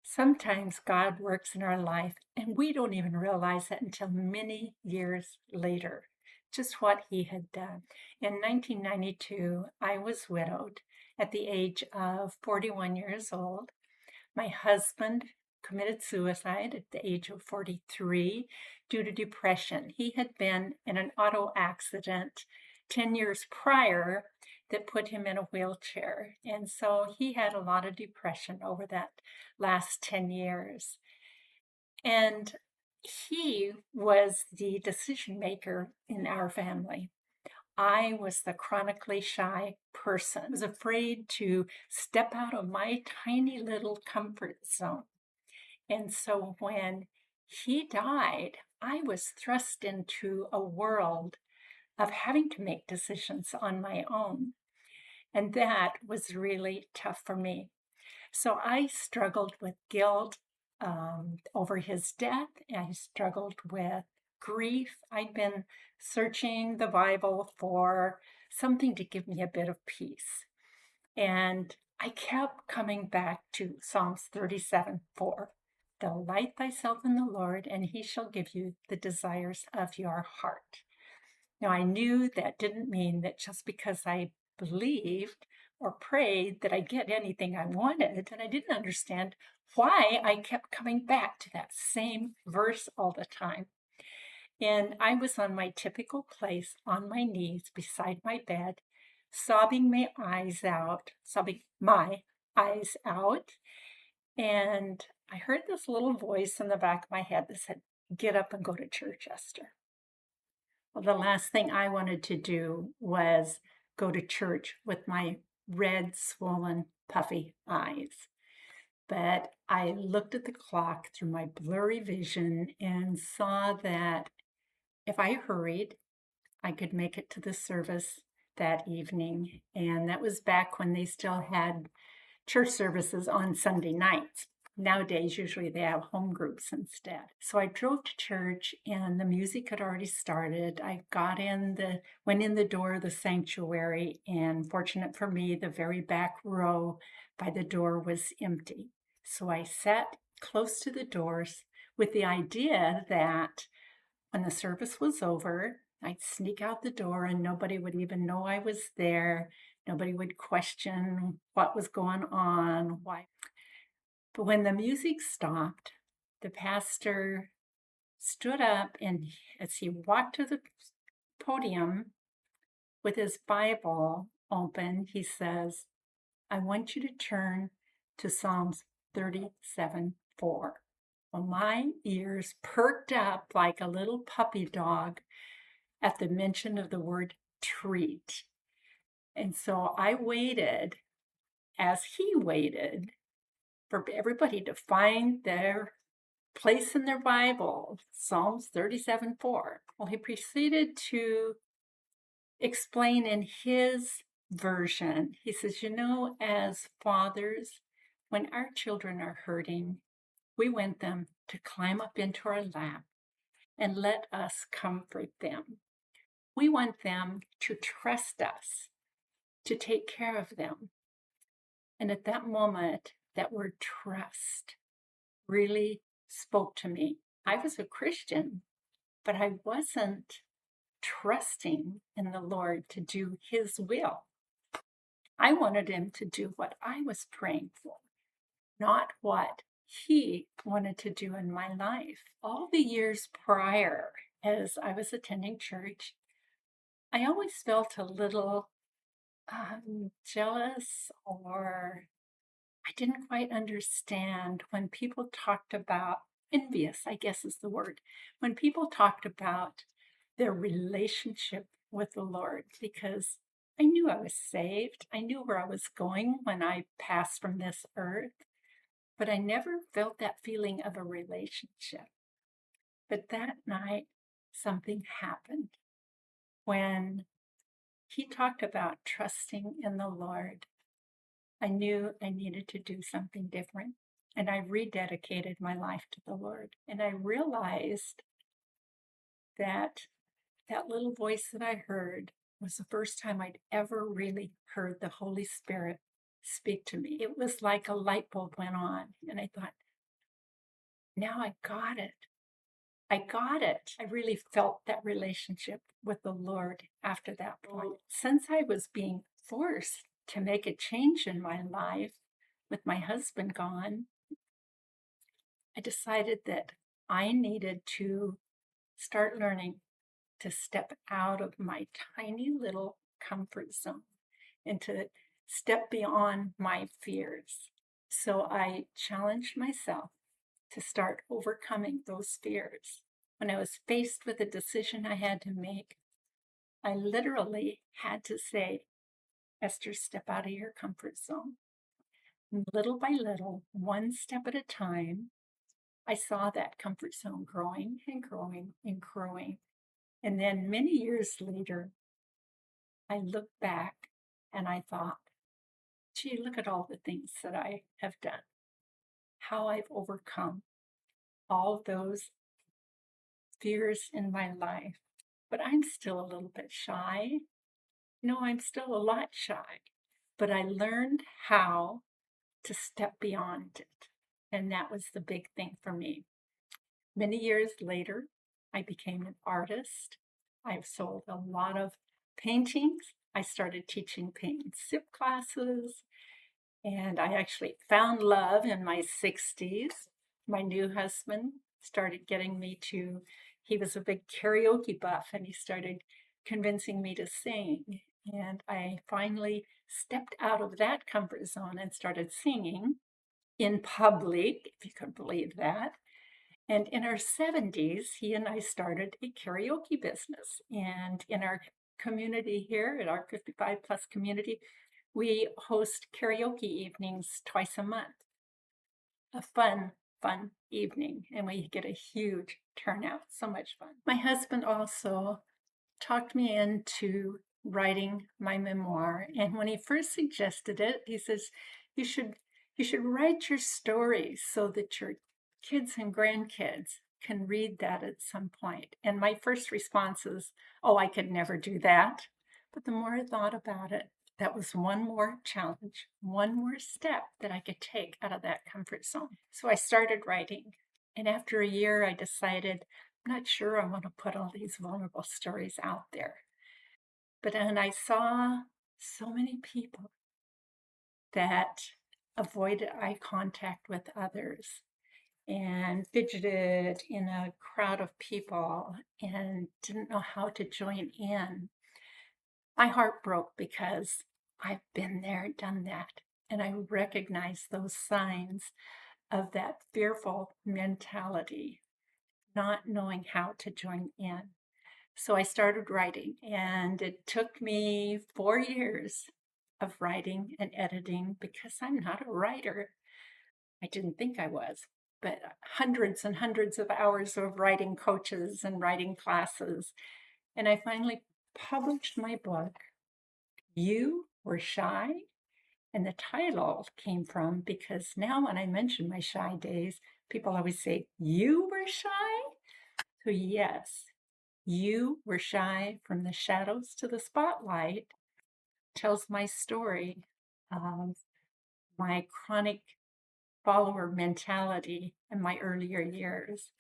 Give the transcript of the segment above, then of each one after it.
Sometimes God works in our life and we don't even realize it until many years later, just what He had done. In 1992, I was widowed at the age of 41 years old. My husband committed suicide at the age of 43 due to depression. He had been in an auto accident 10 years prior that put him in a wheelchair. And so he had a lot of depression over that last 10 years. And he was the decision maker in our family. I was the chronically shy person. I was afraid to step out of my tiny little comfort zone. And so when he died, I was thrust into a world of having to make decisions on my own. And that was really tough for me. So I struggled with guilt over his death. I struggled with grief. I'd been searching the Bible for something to give me a bit of peace. And I kept coming back to Psalms 37:4. Delight thyself in the Lord, and he shall give you the desires of your heart. Now, I knew that didn't mean that just because I believed or prayed that I'd get anything I wanted, and I didn't understand why I kept coming back to that same verse all the time. And I was on my typical place on my knees beside my bed, sobbing my eyes out, and I heard this little voice in the back of my head that said, "Get up and go to church, Esther." Well, the last thing I wanted to do was go to church with my red, swollen, puffy eyes. But I looked at the clock through my blurry vision and saw that if I hurried, I could make it to the service that evening. And that was back when they still had church services on Sunday nights. Nowadays, usually they have home groups instead. So I drove to church and the music had already started. I went in the door of the sanctuary, and fortunate for me, the very back row by the door was empty. So I sat close to the doors with the idea that when the service was over, I'd sneak out the door and nobody would even know I was there. Nobody would question what was going on, why. But when the music stopped, the pastor stood up, and as he walked to the podium with his Bible open, he says, "I want you to turn to Psalms 37:4. Well, my ears perked up like a little puppy dog at the mention of the word treat. And so I waited as he waited for everybody to find their place in their Bible, Psalms 37:4. Well, he proceeded to explain in his version. He says, as fathers, when our children are hurting, we want them to climb up into our lap and let us comfort them. We want them to trust us, to take care of them. And at that moment, that word trust really spoke to me. I was a Christian, but I wasn't trusting in the Lord to do his will. I wanted him to do what I was praying for, not what he wanted to do in my life. All the years prior, as I was attending church, I always felt a little jealous, or I didn't quite understand when people talked about, envious, I guess is the word, when people talked about their relationship with the Lord, because I knew I was saved. I knew where I was going when I passed from this earth, but I never felt that feeling of a relationship. But that night, something happened when he talked about trusting in the Lord. I knew I needed to do something different, and I rededicated my life to the Lord. And I realized that that little voice that I heard was the first time I'd ever really heard the Holy Spirit speak to me. It was like a light bulb went on, and I thought, now I got it. I got it. I really felt that relationship with the Lord after that point. Since I was being forced to make a change in my life with my husband gone, I decided that I needed to start learning to step out of my tiny little comfort zone and to step beyond my fears. So I challenged myself to start overcoming those fears. When I was faced with a decision I had to make, I literally had to say, Esther, step out of your comfort zone. And little by little, one step at a time, I saw that comfort zone growing and growing and growing. And then many years later, I looked back and I thought, gee, look at all the things that I have done, how I've overcome all those fears in my life. But I'm still a little bit shy. No, I'm still a lot shy. But I learned how to step beyond it. And that was the big thing for me. Many years later, I became an artist. I've sold a lot of paintings. I started teaching paint and sip classes. And I actually found love in my 60s. My new husband started getting me to, he was a big karaoke buff, and he started convincing me to sing. And I finally stepped out of that comfort zone and started singing in public, if you could believe that. And in our 70s, he and I started a karaoke business. And in our community here, at our 55 plus community, we host karaoke evenings twice a month. A fun evening, and we get a huge turnout. So much fun. My husband also talked me into writing my memoir, and when he first suggested it, he says, you should write your stories so that your kids and grandkids can read that at some point. And my first response is, oh, I could never do that. But the more I thought about it, that was one more challenge, one more step that I could take out of that comfort zone. So I started writing. And after a year, I decided, I'm not sure I want to put all these vulnerable stories out there. But then I saw so many people that avoided eye contact with others and fidgeted in a crowd of people and didn't know how to join in. My heart broke because I've been there, done that, and I recognize those signs of that fearful mentality, not knowing how to join in. So I started writing, and it took me 4 years of writing and editing because I'm not a writer. I didn't think I was, but hundreds and hundreds of hours of writing coaches and writing classes. And I finally published my book, You Were Shy. And the title came from because now when I mention my shy days, people always say, You were shy? So, yes, You Were Shy from the Shadows to the Spotlight tells my story of my chronic follower mentality in my earlier years,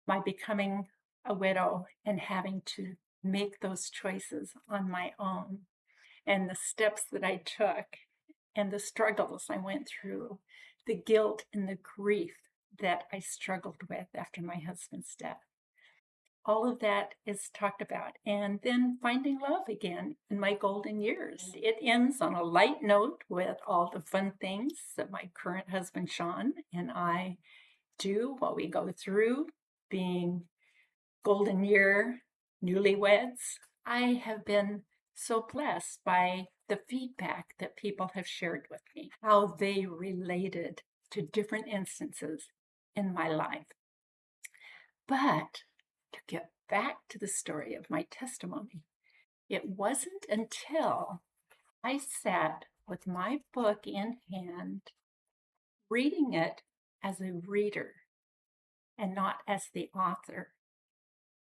my becoming a widow and having to make those choices on my own, and the steps that I took, and the struggles I went through, the guilt and the grief that I struggled with after my husband's death. All of that is talked about. And then finding love again in my golden years. It ends on a light note with all the fun things that my current husband, Sean, and I do while we go through being golden year newlyweds. I have been so blessed by the feedback that people have shared with me, how they related to different instances in my life. But to get back to the story of my testimony, it wasn't until I sat with my book in hand, reading it as a reader and not as the author,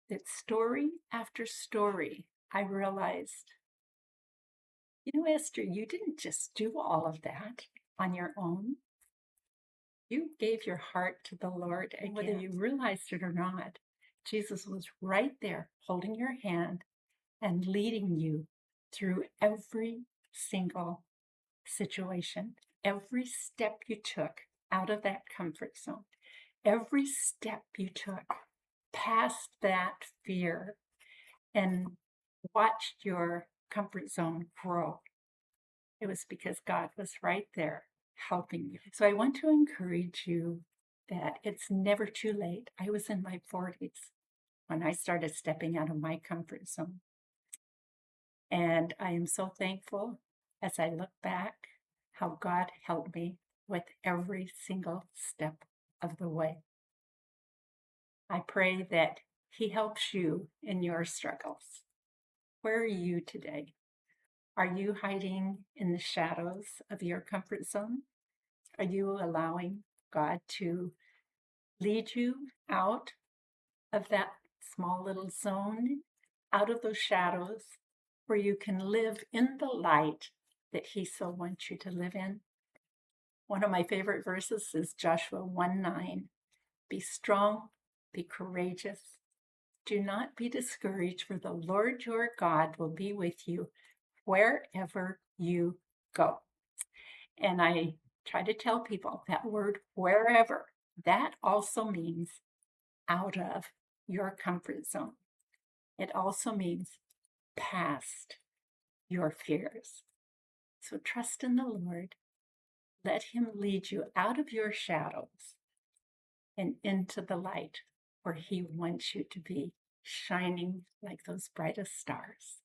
that story after story, I realized, you know, Esther, you didn't just do all of that on your own. You gave your heart to the Lord, and whether you realized it or not, Jesus was right there holding your hand and leading you through every single situation, every step you took out of that comfort zone, every step you took past that fear and watched your comfort zone grow. It was because God was right there helping you. So I want to encourage you that it's never too late. I was in my 40s when I started stepping out of my comfort zone. And I am so thankful as I look back how God helped me with every single step of the way. I pray that He helps you in your struggles. Where are you today? Are you hiding in the shadows of your comfort zone? Are you allowing God to lead you out of that small little zone, out of those shadows, where you can live in the light that He so wants you to live in? One of my favorite verses is Joshua 1:9. Be strong, be courageous. Do not be discouraged, for the Lord your God will be with you wherever you go. And I try to tell people that word wherever, that also means out of your comfort zone. It also means past your fears. So trust in the Lord. Let Him lead you out of your shadows and into the light where He wants you to be, shining like those brightest stars.